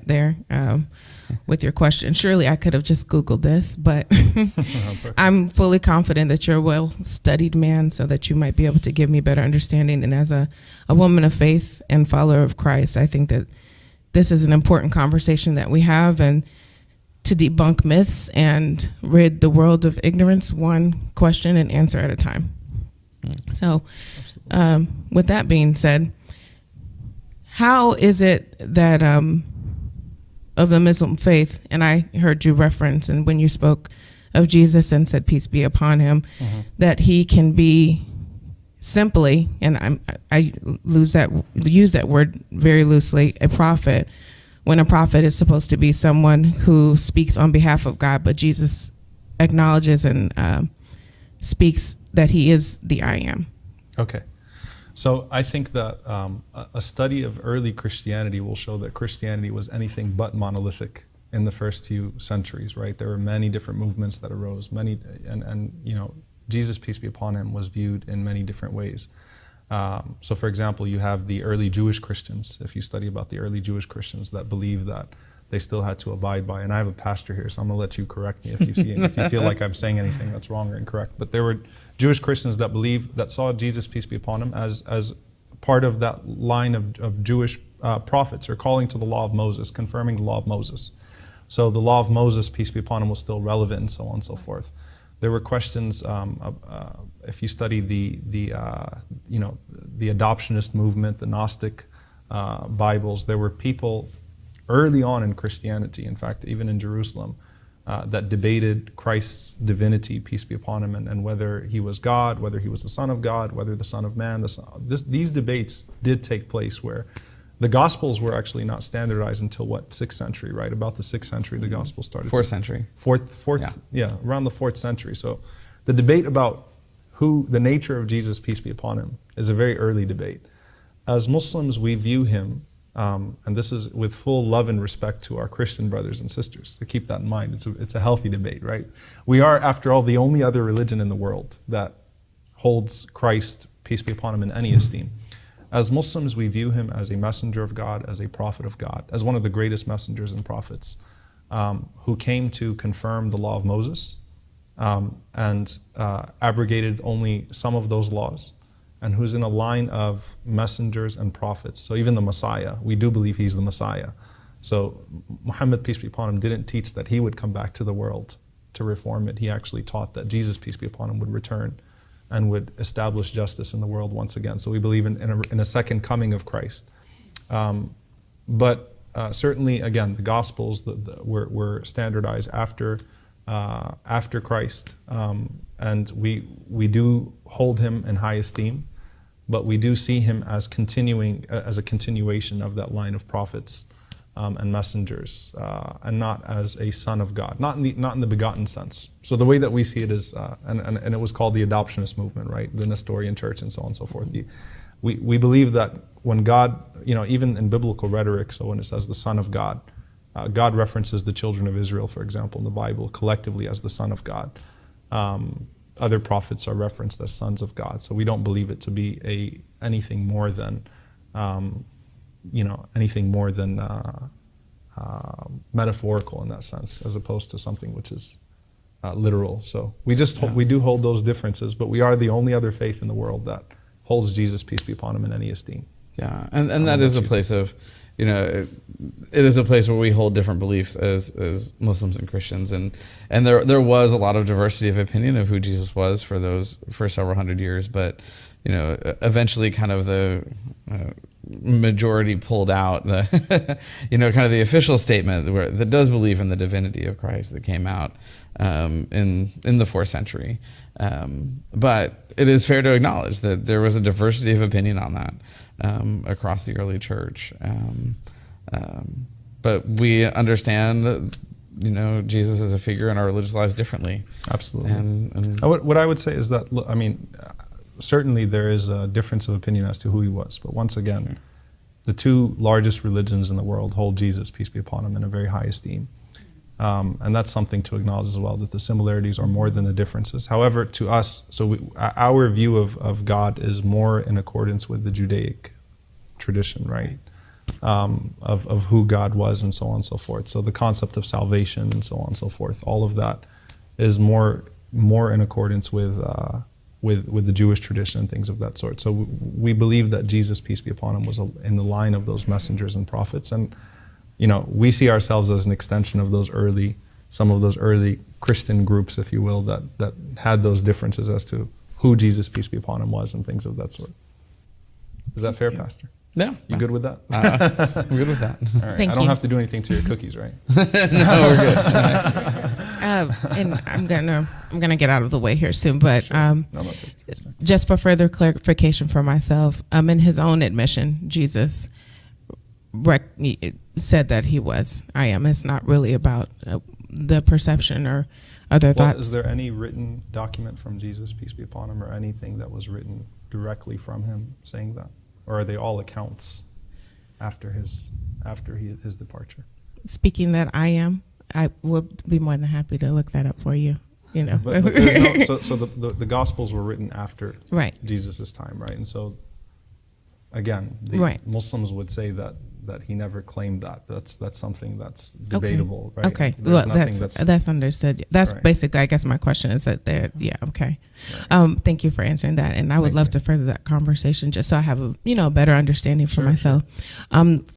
met there with your question. Surely I could have just Googled this, but Okay. I'm fully confident that you're a well-studied man so that you might be able to give me better understanding. And as a woman of faith and follower of Christ, I think that this is an important conversation that we have, and to debunk myths and rid the world of ignorance, one question and answer at a time. So with that being said, how is it that of the Muslim faith, and I heard you reference, and when you spoke of Jesus and said peace be upon him, that he can be simply, and I use that word very loosely, a prophet, when a prophet is supposed to be someone who speaks on behalf of God, but Jesus acknowledges and speaks that he is the I am. Okay. So I think that a study of early Christianity will show that Christianity was anything but monolithic in the first few centuries, right? There were many different movements that arose, and you know, Jesus, peace be upon him, was viewed in many different ways. So for example, you have the early Jewish Christians, if you study about the early Jewish Christians that believe that they still had to abide by, and I have a pastor here, so I'm gonna let you correct me if you see if you feel like I'm saying anything that's wrong or incorrect. But there were Jewish Christians that saw Jesus, peace be upon him, as part of that line of Jewish prophets, or calling to the law of Moses, confirming the law of Moses. So the law of Moses, peace be upon him, was still relevant, and so on and so forth. There were questions. If you study the adoptionist movement, the Gnostic Bibles, there were people early on in Christianity, in fact, even in Jerusalem, that debated Christ's divinity, peace be upon him, and whether he was God, whether he was the Son of God, whether the Son of Man. These debates did take place, where the Gospels were actually not standardized until what, 6th century, right? About the 6th century, the Gospels started. 4th century. Around the 4th century. So the debate about the nature of Jesus, peace be upon him, is a very early debate. As Muslims, we view him, and this is with full love and respect to our Christian brothers and sisters, to keep that in mind. It's a healthy debate, right? We are, after all, the only other religion in the world that holds Christ, peace be upon him, in any esteem. As Muslims, we view him as a messenger of God, as a prophet of God, as one of the greatest messengers and prophets, who came to confirm the law of Moses, and abrogated only some of those laws, and who's in a line of messengers and prophets. So even the Messiah, we do believe he's the Messiah. So Muhammad, peace be upon him, didn't teach that he would come back to the world to reform it. He actually taught that Jesus, peace be upon him, would return and would establish justice in the world once again. So we believe in a second coming of Christ. But certainly, again, the Gospels were standardized after Christ, and we do hold him in high esteem, but we do see him as a continuation of that line of prophets and messengers, and not as a son of God, not in the begotten sense. So the way that we see it is, and it was called the adoptionist movement, right? The Nestorian Church and so on and so forth. We believe that when God, even in biblical rhetoric, so when it says the Son of God, God references the children of Israel, for example, in the Bible collectively as the Son of God. Other prophets are referenced as sons of God. So we don't believe it to be anything more than metaphorical in that sense, as opposed to something which is literal. So we do hold those differences, but we are the only other faith in the world that holds Jesus, peace be upon him, in any esteem. Yeah, and that is a place of, it is a place where we hold different beliefs as Muslims and Christians, and there was a lot of diversity of opinion of who Jesus was for several hundred years, but eventually kind of the majority pulled out the kind of the official statement that does believe in the divinity of Christ that came out in the 4th century. But it is fair to acknowledge that there was a diversity of opinion on that across the early church. But we understand that, Jesus is a figure in our religious lives differently. Absolutely. And what I would say is that, certainly there is a difference of opinion as to who he was. But once again, the two largest religions in the world hold Jesus, peace be upon him, in a very high esteem. And that's something to acknowledge as well, that the similarities are more than the differences. However, to us, our view of God is more in accordance with the Judaic tradition, right? of who God was and so on and so forth. So the concept of salvation and so on and so forth, all of that is more in accordance with the Jewish tradition and things of that sort. So we believe that Jesus, peace be upon him, was in the line of those messengers and prophets. And, we see ourselves as an extension of some of those early Christian groups, if you will, that had those differences as to who Jesus, peace be upon him, was and things of that sort. Is that fair, Pastor? Yeah. You good with that? I'm good with that. All right. Thank I don't you. have to do anything to your cookies, right? No, we're good. And I'm gonna get out of the way here soon, but No, take it. just for further clarification for myself, in his own admission, Jesus said that he was I am. It's not really about the perception or other Well, thoughts. is there any written document from Jesus, peace be upon him, or anything that was written directly from him saying that? Or are they all accounts after his departure? Speaking that I would be more than happy to look that up for you. But there's no, so the Gospels were written after Right. Jesus' time, right? And so, again, the Right. Muslims would say that he never claimed that. That's something that's debatable, right? Okay, There's well, nothing that's understood. That's Right. basically, I guess, my question is that there. Yeah, okay. Thank you for answering that, and I would Thank love you. to further that conversation just so I have a better understanding for Sure, myself.